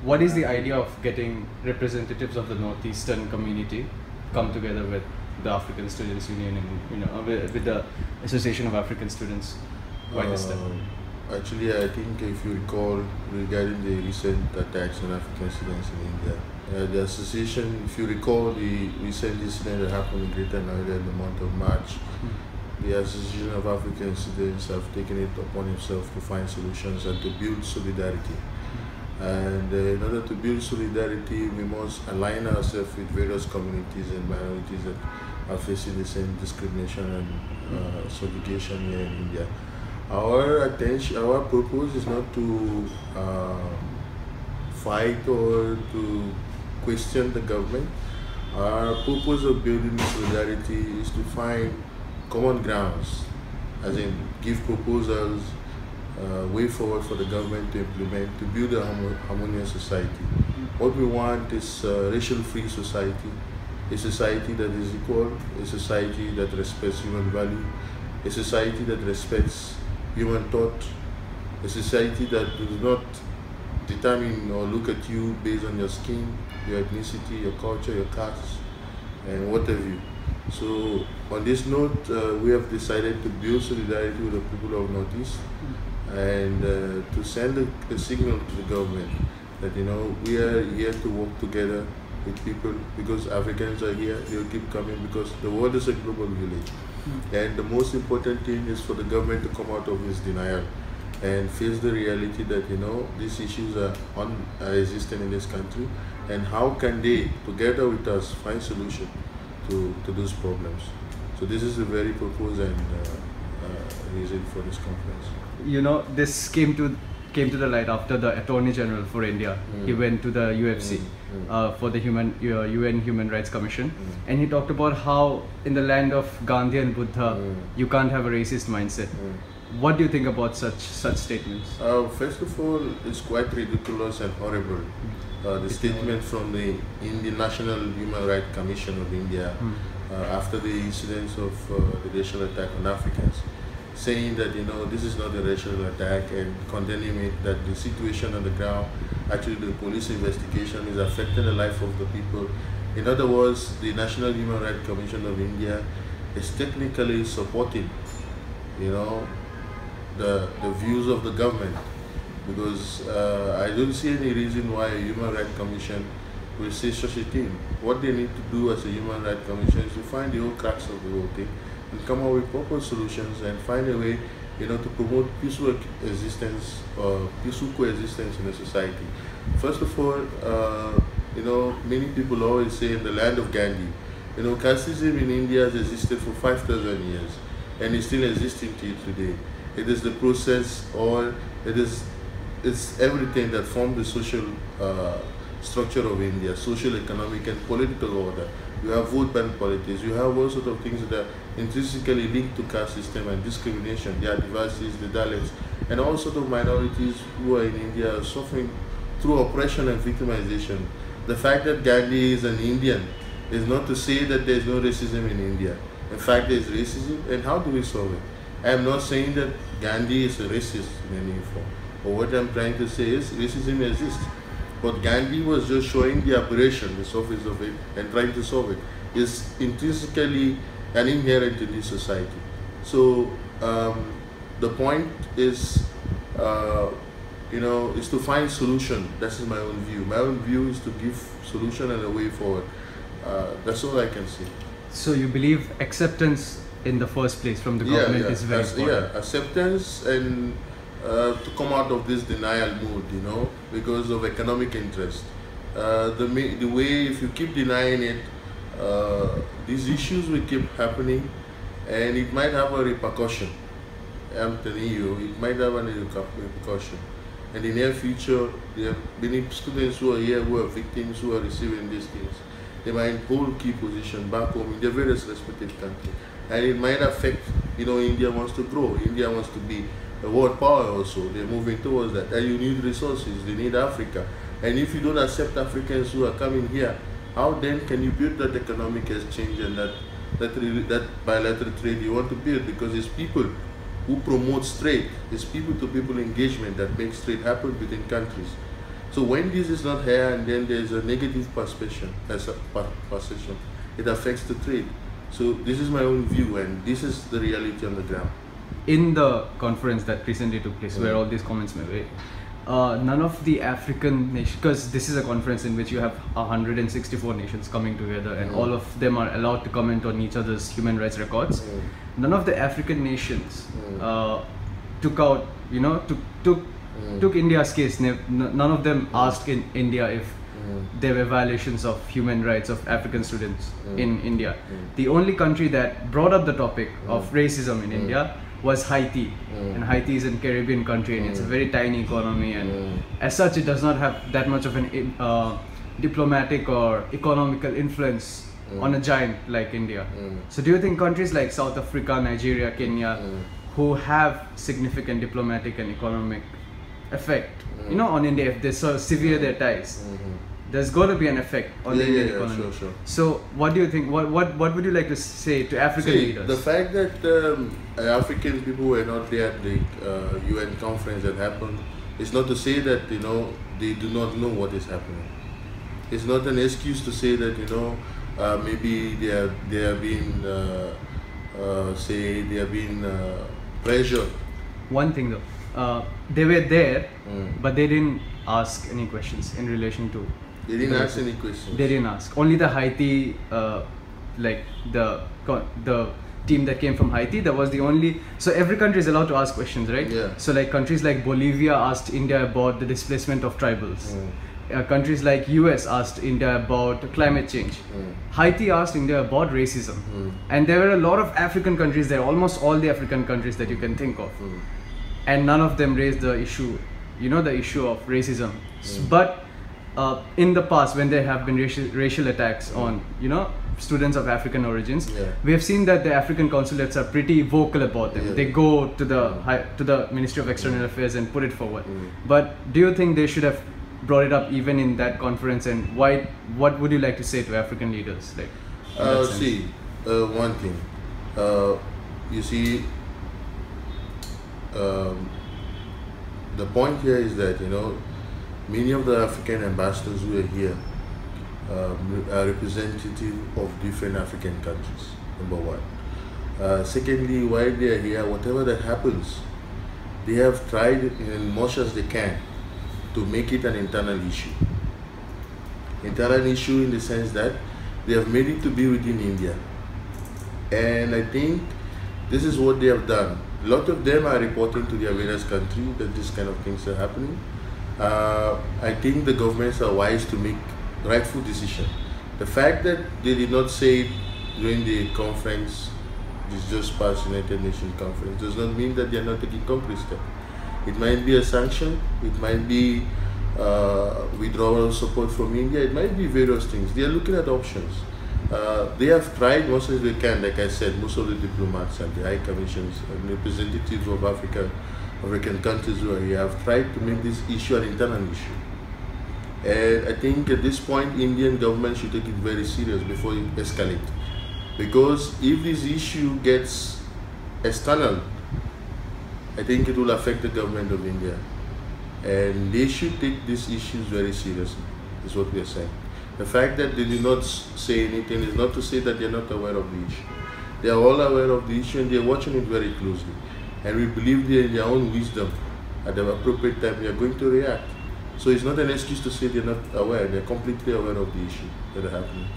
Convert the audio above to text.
What is the idea of getting representatives of the Northeastern community come together with the African Students Union and with the Association of African Students? Why this step? Actually, I think if you recall regarding the recent attacks on African students in India, the association, if you recall the recent incident that happened in Greater Noida in the month of March, the Association of African Students have taken it upon itself to find solutions and to build solidarity. And in order to build solidarity, we must align ourselves with various communities and minorities that are facing the same discrimination and subjugation here in India. Our purpose is not to fight or to question the government. Our purpose of building solidarity is to find common grounds, as in give proposals, way forward for the government to implement, to build a harmonious society. What we want is a racial-free society, a society that is equal, a society that respects human value, a society that respects human thought, a society that does not determine or look at you based on your skin, your ethnicity, your culture, your caste, and what have you. So on this note, we have decided to build solidarity with the people of Northeast and to send a signal to the government that we are here to work together with people, because Africans are here, they will keep coming because the world is a global village. And the most important thing is for the government to come out of this denial and face the reality that these issues are existing in this country, and how can they together with us find solution to those problems. So this is the very purpose and reason for this conference. This came to the light after the Attorney General for India. He went to the UFC for the UN Human Rights Commission, and he talked about how in the land of Gandhi and Buddha you can't have a racist mindset. What do you think about such statements? First of all, it's quite ridiculous and horrible. The statement from the Indian National Human Rights Commission of India after the incidents of the racial attack on Africans, saying that this is not a racial attack, and condemning it, that the situation on the ground, actually the police investigation is affecting the life of the people. In other words, the National Human Rights Commission of India is technically supporting the views of the government, because I don't see any reason why a Human Rights Commission will say such a thing. What they need to do as a Human Rights Commission is to find the whole cracks of the whole thing and come up with proper solutions and find a way to promote peaceful existence or peaceful coexistence in a society. First of all, many people always say in the land of Gandhi, casteism in India has existed for 5,000 years and is still existing till today. It is the process, or it's everything that formed the social structure of India, social, economic and political order. You have vote bank politics, you have all sorts of things that are intrinsically linked to caste system and discrimination. The Adivasis, the Dalits, and all sorts of minorities who are in India are suffering through oppression and victimization. The fact that Gandhi is an Indian is not to say that there is no racism in India. In fact, there is racism, and how do we solve it? I am not saying that Gandhi is a racist in any form, but what I am trying to say is racism exists. But Gandhi was just showing the aberration, the surface of it, and trying to solve it. It's intrinsically and inherent in this society. So the point is, is to find solution. That is my own view. My own view is to give solution and a way forward. That's all I can say. So you believe acceptance in the first place from the government is very important? Yeah, acceptance and to come out of this denial mood, because of economic interest. The way, if you keep denying it, these issues will keep happening, and it might have a repercussion. I'm telling you, it might have a repercussion. And in the near future, there are many students who are here who are victims, who are receiving these things. They might hold key position back home in their various respective countries. And it might affect, India wants to grow. India wants to be a world power also. They're moving towards that. And you need resources. They need Africa. And if you don't accept Africans who are coming here, how then can you build that economic exchange and that bilateral trade you want to build? Because it's people who promote trade. It's people-to-people engagement that makes trade happen between countries. So when this is not here, and then there's a negative perception, it affects the trade. So this is my own view, and this is the reality on the ground. In the conference that recently took place, where all these comments were made, none of the African nations, because this is a conference in which you have 164 nations coming together, and all of them are allowed to comment on each other's human rights records. None of the African nations took out, took India's case. None of them asked in India if there were violations of human rights of African students in India. The only country that brought up the topic of racism in India was Haiti, and Haiti is a Caribbean country, and it's a very tiny economy, and as such it does not have that much of an diplomatic or economical influence on a giant like India. So do you think countries like South Africa, Nigeria, Kenya, who have significant diplomatic and economic effect on India, if they sever their ties, there's going to be an effect on the Indian economy. Sure. So what do you think, what would you like to say to African leaders? The fact that African people were not there at the UN conference that happened, it's not to say that they do not know what is happening. It's not an excuse to say that maybe they are being pressured. One thing though, they were there, but they didn't ask any questions in relation to. They didn't ask any questions. They didn't ask. Only the Haiti, like the team that came from Haiti, that was the only. So every country is allowed to ask questions, right? Yeah. So like countries like Bolivia asked India about the displacement of tribals. Countries like US asked India about climate change. Haiti asked India about racism. And there were a lot of African countries there, almost all the African countries that you can think of. And none of them raised the issue, the issue of racism. But in the past, when there have been racial attacks on, students of African origins, we have seen that the African consulates are pretty vocal about them. They go to the Ministry of External Affairs and put it forward. But do you think they should have brought it up even in that conference, and what would you like to say to African leaders? One thing, you see, the point here is that many of the African ambassadors who are here are representative of different African countries, number one. Secondly, while they are here, whatever that happens, they have tried as much as they can to make it an internal issue. Internal issue in the sense that they have made it to be within India. And I think this is what they have done. A lot of them are reporting to their various countries that this kind of things are happening. I think the governments are wise to make rightful decision. The fact that they did not say it during the conference, this just past United Nations conference, does not mean that they are not taking concrete steps. It might be a sanction, it might be withdrawal of support from India, it might be various things. They are looking at options. They have tried most as they can, like I said, most of the diplomats and the high commissions and representatives of African countries who are here have tried to make this issue an internal issue. And I think at this point, Indian government should take it very serious before it escalates. Because if this issue gets external, I think it will affect the government of India. And they should take these issues very seriously, is what we are saying. The fact that they did not say anything is not to say that they are not aware of the issue. They are all aware of the issue and they are watching it very closely. And we believe they, in their own wisdom, at the appropriate time, they are going to react. So it's not an excuse to say they are not aware, they are completely aware of the issue that are happening.